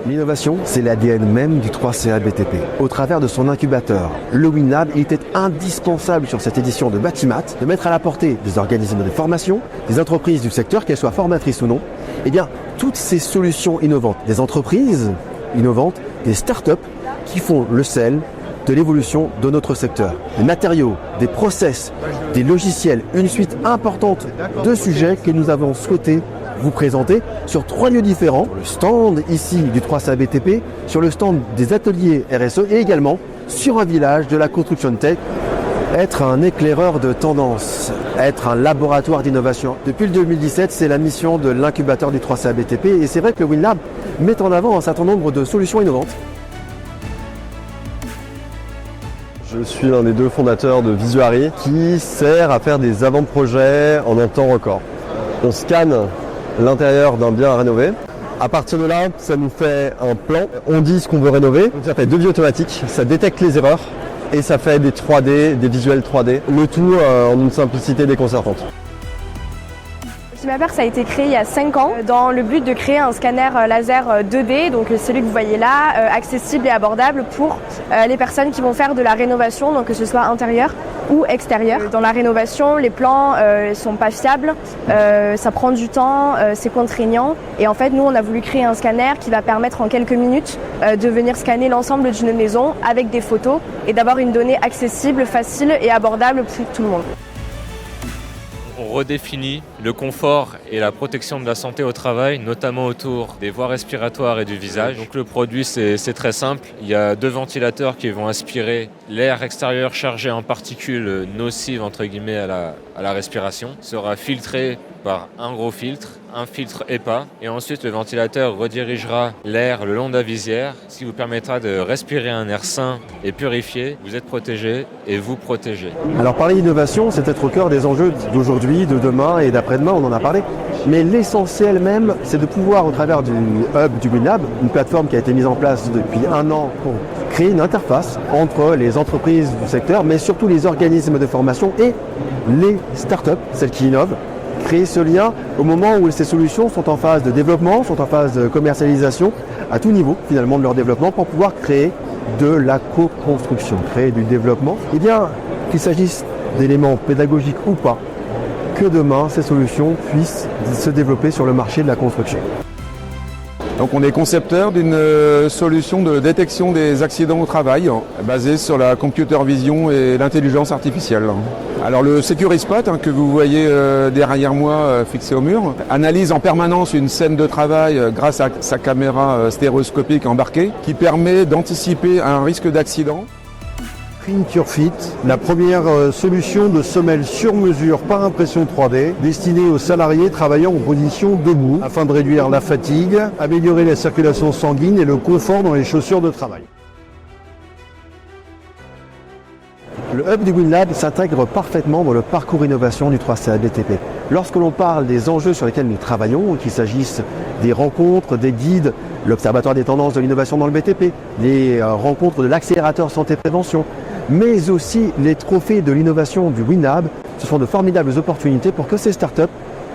L'innovation, c'est l'ADN même du 3CA BTP. Au travers de son incubateur, le WinLab, il était indispensable sur cette édition de Batimat de mettre à la portée des organismes de formation, des entreprises du secteur, qu'elles soient formatrices ou non, eh bien, toutes ces solutions innovantes, des entreprises innovantes, des startups qui font le sel de l'évolution de notre secteur. Des matériaux, des process, des logiciels, une suite importante de sujets que nous avons souhaité vous présenter sur 3 lieux différents. Le stand ici du 3CA BTP, sur le stand des ateliers RSE et également sur un village de la construction tech. Être un éclaireur de tendance, être un laboratoire d'innovation. Depuis le 2017, c'est la mission de l'incubateur du 3CA BTP et c'est vrai que le WinLab met en avant un certain nombre de solutions innovantes. Je suis l'un des 2 fondateurs de Visuary qui sert à faire des avant-projets en un temps record. On scanne l'intérieur d'un bien à rénover. À partir de là, ça nous fait un plan. On dit ce qu'on veut rénover. Donc ça fait 2 vues automatiques, ça détecte les erreurs et ça fait des 3D, des visuels 3D. Le tout en une simplicité déconcertante. Ultimapper, ça a été créé il y a 5 ans dans le but de créer un scanner laser 2D, donc celui que vous voyez là, accessible et abordable pour les personnes qui vont faire de la rénovation, donc que ce soit intérieur ou extérieur. Dans la rénovation, les plans sont pas fiables, ça prend du temps, c'est contraignant et en fait nous on a voulu créer un scanner qui va permettre en quelques minutes de venir scanner l'ensemble d'une maison avec des photos et d'avoir une donnée accessible, facile et abordable pour tout le monde. On redéfinit le confort et la protection de la santé au travail, notamment autour des voies respiratoires et du visage. Donc le produit, c'est très simple. Il y a 2 ventilateurs qui vont aspirer l'air extérieur chargé en particules nocives entre guillemets à la respiration. Il sera filtré par un gros filtre, un filtre HEPA, et ensuite le ventilateur redirigera l'air le long de la visière, ce qui vous permettra de respirer un air sain et purifié. Vous êtes protégé et vous protégez. Alors parler d'innovation, c'est être au cœur des enjeux d'aujourd'hui, de demain et d'après-demain, on en a parlé. Mais l'essentiel même, c'est de pouvoir, au travers du hub du WinLab, une plateforme qui a été mise en place depuis 1 an pour créer une interface entre les entreprises du secteur, mais surtout les organismes de formation et les startups, celles qui innovent. Créer ce lien au moment où ces solutions sont en phase de développement, sont en phase de commercialisation, à tout niveau finalement de leur développement pour pouvoir créer de la co-construction, créer du développement. Eh bien, qu'il s'agisse d'éléments pédagogiques ou pas, que demain ces solutions puissent se développer sur le marché de la construction. Donc on est concepteur d'une solution de détection des accidents au travail basée sur la computer vision et l'intelligence artificielle. Alors le SecuriSpot que vous voyez derrière moi fixé au mur analyse en permanence une scène de travail grâce à sa caméra stéréoscopique embarquée qui permet d'anticiper un risque d'accident. Print Your Fit, la première solution de semelle sur mesure par impression 3D destinée aux salariés travaillant en position debout afin de réduire la fatigue, améliorer la circulation sanguine et le confort dans les chaussures de travail. Le hub du WinLab s'intègre parfaitement dans le parcours innovation du 3CA BTP. Lorsque l'on parle des enjeux sur lesquels nous travaillons, qu'il s'agisse des rencontres, des guides, l'Observatoire des tendances de l'innovation dans le BTP, les rencontres de l'accélérateur santé-prévention, mais aussi les trophées de l'innovation du WinLab, ce sont de formidables opportunités pour que ces startups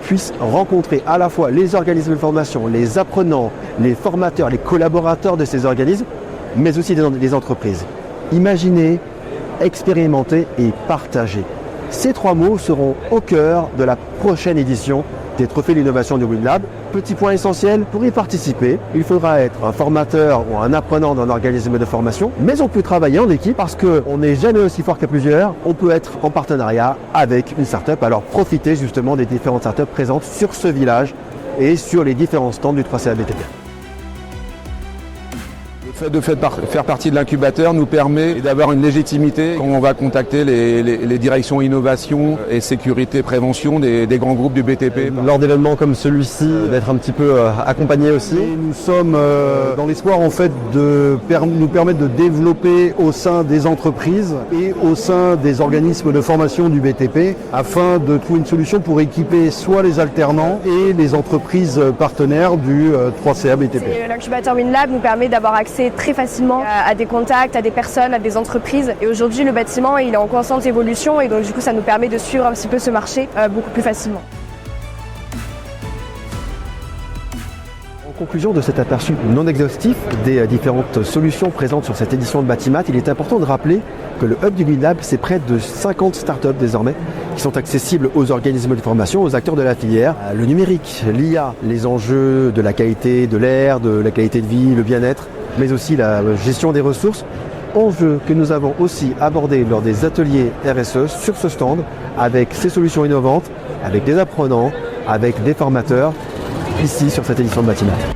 puissent rencontrer à la fois les organismes de formation, les apprenants, les formateurs, les collaborateurs de ces organismes, mais aussi des entreprises. Imaginez, expérimenter et partager. Ces 3 mots seront au cœur de la prochaine édition des trophées de l'innovation du WinLab. Petit point essentiel, pour y participer, il faudra être un formateur ou un apprenant d'un organisme de formation, mais on peut travailler en équipe parce qu'on n'est jamais aussi fort qu'à plusieurs. On peut être en partenariat avec une startup, alors profitez justement des différentes startups présentes sur ce village et sur les différents stands du 3CA BTP. Le fait de faire partie de l'incubateur nous permet d'avoir une légitimité quand on va contacter les directions innovation et sécurité prévention des grands groupes du BTP. Lors d'événements comme celui-ci, d'être un petit peu accompagné aussi. Et nous sommes dans l'espoir en fait de nous permettre de développer au sein des entreprises et au sein des organismes de formation du BTP afin de trouver une solution pour équiper soit les alternants et les entreprises partenaires du 3CA BTP. L'incubateur WinLab nous permet d'avoir accès très facilement à des contacts, à des personnes, à des entreprises. Et aujourd'hui, le bâtiment, il est en constante évolution et donc du coup, ça nous permet de suivre un petit peu ce marché beaucoup plus facilement. En conclusion de cet aperçu non exhaustif des différentes solutions présentes sur cette édition de Batimat, il est important de rappeler que le Hub du Green Lab, c'est près de 50 startups désormais qui sont accessibles aux organismes de formation, aux acteurs de la filière. Le numérique, l'IA, les enjeux de la qualité de l'air, de la qualité de vie, le bien-être, mais aussi la gestion des ressources. Enjeux que nous avons aussi abordés lors des ateliers RSE sur ce stand avec ces solutions innovantes, avec des apprenants, avec des formateurs, ici sur cette édition de Batimat.